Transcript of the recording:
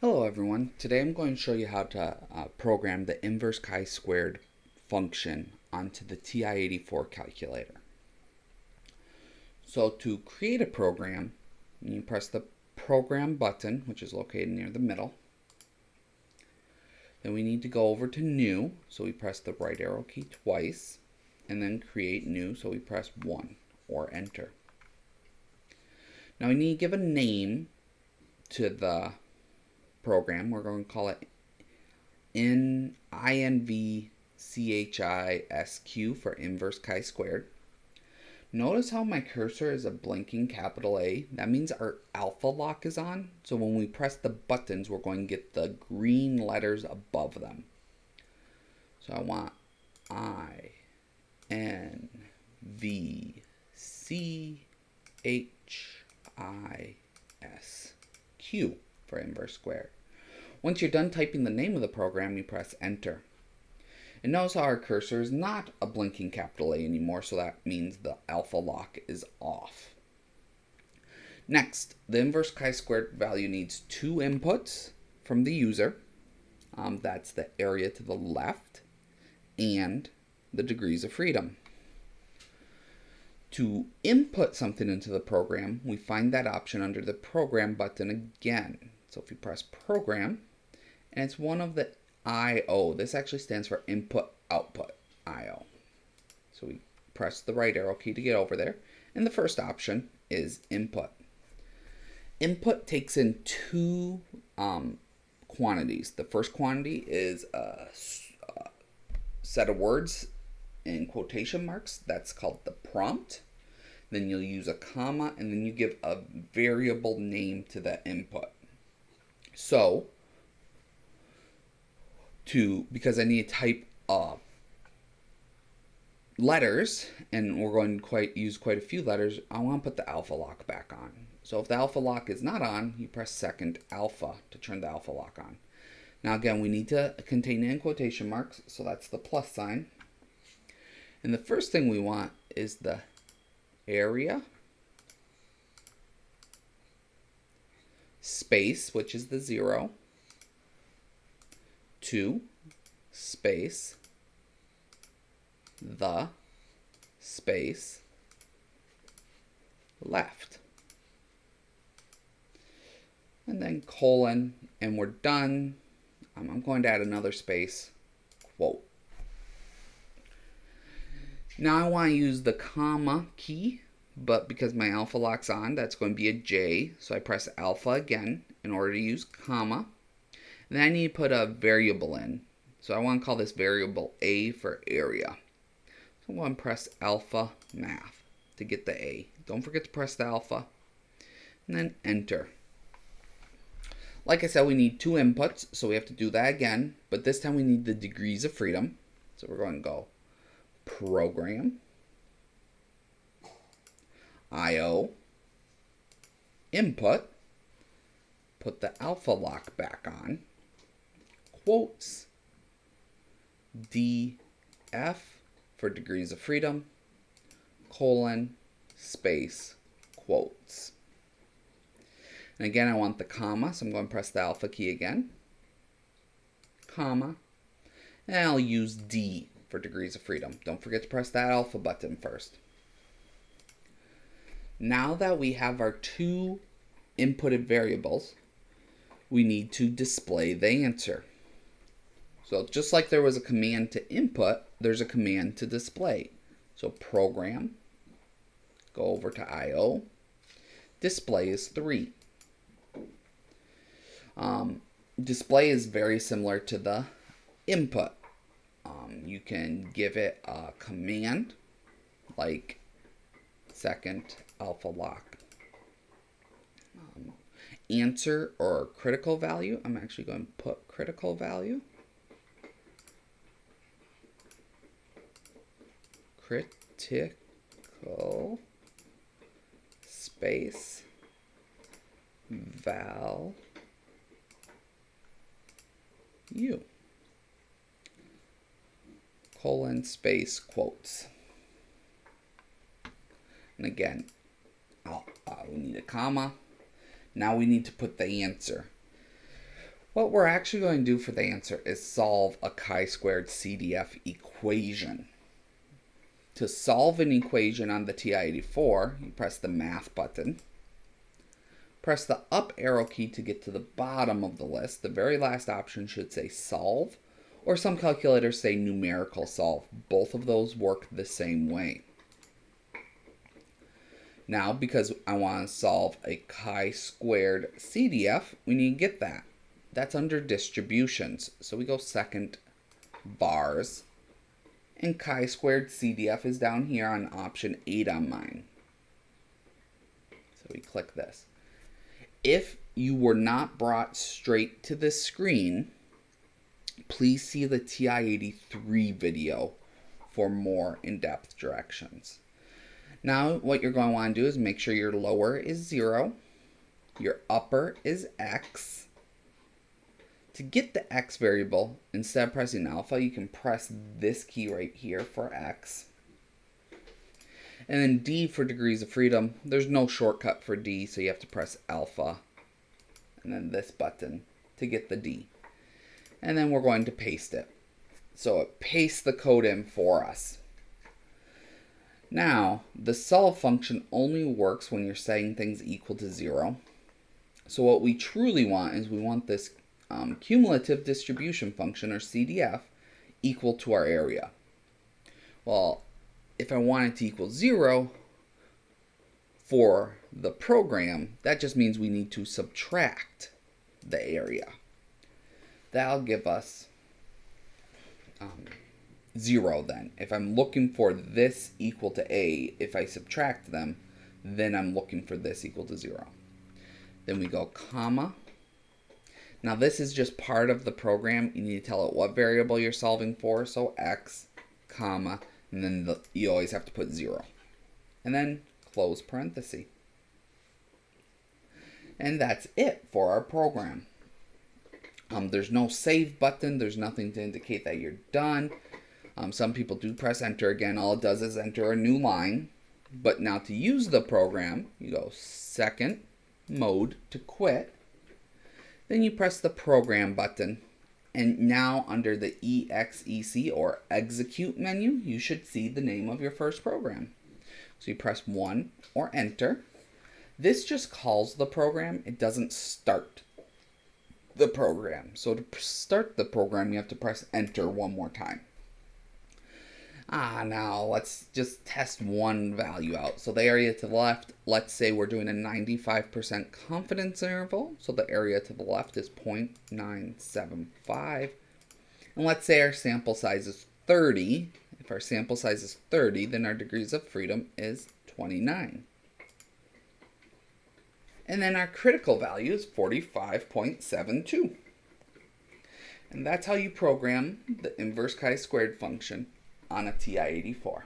Hello everyone. Today I'm going to show you how to program the inverse chi-squared function onto the TI-84 calculator. So to create a program, you press the program button, which is located near the middle. Then we need to go over to new, so we press the right arrow key twice, and then create new, so we press 1 or enter. Now we need to give a name to the program. We're going to call it INVCHISQ for inverse chi-squared. Notice how my cursor is a blinking capital A. That means our alpha lock is on. So when we press the buttons, we're going to get the green letters above them. So I want INVCHISQ for inverse squared. Once you're done typing the name of the program, you press enter. And notice how our cursor is not a blinking capital A anymore, so that means the alpha lock is off. Next, the inverse chi-squared value needs two inputs from the user. That's the area to the left and the degrees of freedom. To input something into the program, we find that option under the program button again. So if you press program, and it's one of the I/O. This actually stands for input output I/O. So we press the right arrow key to get over there. And the first option is input. Input takes in two quantities. The first quantity is a set of words in quotation marks. That's called the prompt. Then you'll use a comma, and then you give a variable name to that input. So because I need to type letters, and we're going to use quite a few letters, I want to put the alpha lock back on. So if the alpha lock is not on, you press second alpha to turn the alpha lock on. Now again, we need to contain in quotation marks, so that's the plus sign. And the first thing we want is the area, space, which is the 0, 2, space, the, space, left. And then colon, and we're done. I'm going to add another space, quote. Now I want to use the comma key, but because my alpha lock's on, that's going to be a J. So I press alpha again in order to use comma. And then I need to put a variable in. So I want to call this variable A for area. So I'm going to press alpha math to get the A. Don't forget to press the alpha. And then enter. Like I said, we need two inputs, so we have to do that again. But this time we need the degrees of freedom. So we're going to go program, I/O, input, put the alpha lock back on, quotes, DF for degrees of freedom, colon, space, quotes. And again, I want the comma, so I'm going to press the alpha key again, comma, and I'll use D for degrees of freedom. Don't forget to press that alpha button first. Now that we have our two inputted variables, we need to display the answer. So just like there was a command to input, there's a command to display. So program, go over to I/O, display is 3. Display is very similar to the input. You can give it a command like second alpha lock, answer, or critical value. I'm actually going to put critical value, critical space val u, colon, space, quotes. And again, we need a comma. Now we need to put the answer. What we're actually going to do for the answer is solve a chi-squared CDF equation. To solve an equation on the TI-84, you press the Math button. Press the up arrow key to get to the bottom of the list. The very last option should say Solve, or some calculators say Numerical Solve. Both of those work the same way. Now, because I want to solve a chi-squared CDF, we need to get that. That's under Distributions. So we go second, Bars. And chi-squared CDF is down here on option 8 on mine. So we click this. If you were not brought straight to this screen, please see the TI-83 video for more in-depth directions. Now what you're going to want to do is make sure your lower is 0, your upper is x. To get the x variable, instead of pressing alpha, you can press this key right here for x. And then D for degrees of freedom. There's no shortcut for D, so you have to press alpha and then this button to get the D. And then we're going to paste it. So it pastes the code in for us. Now, the solve function only works when you're setting things equal to 0. So what we truly want is we want this cumulative distribution function, or CDF, equal to our area. Well, if I want it to equal 0 for the program, that just means we need to subtract the area. That'll give us 0 then. If I'm looking for this equal to A, if I subtract them, then I'm looking for this equal to 0. Then we go comma. Now this is just part of the program. You need to tell it what variable you're solving for. So x, comma, and then you always have to put 0. And then close parenthesis. And that's it for our program. There's no save button. There's nothing to indicate that you're done. Some people do press enter again. All it does is enter a new line. But now to use the program, you go second, mode to quit. Then you press the program button. And now under the EXEC or execute menu, you should see the name of your first program. So you press 1 or enter. This just calls the program. It doesn't start the program. So to start the program, you have to press enter one more time. Now let's just test one value out. So the area to the left, let's say we're doing a 95% confidence interval. So the area to the left is 0.975. And let's say our sample size is 30. If our sample size is 30, then our degrees of freedom is 29. And then our critical value is 45.72. And that's how you program the inverse chi-squared function on a TI-84.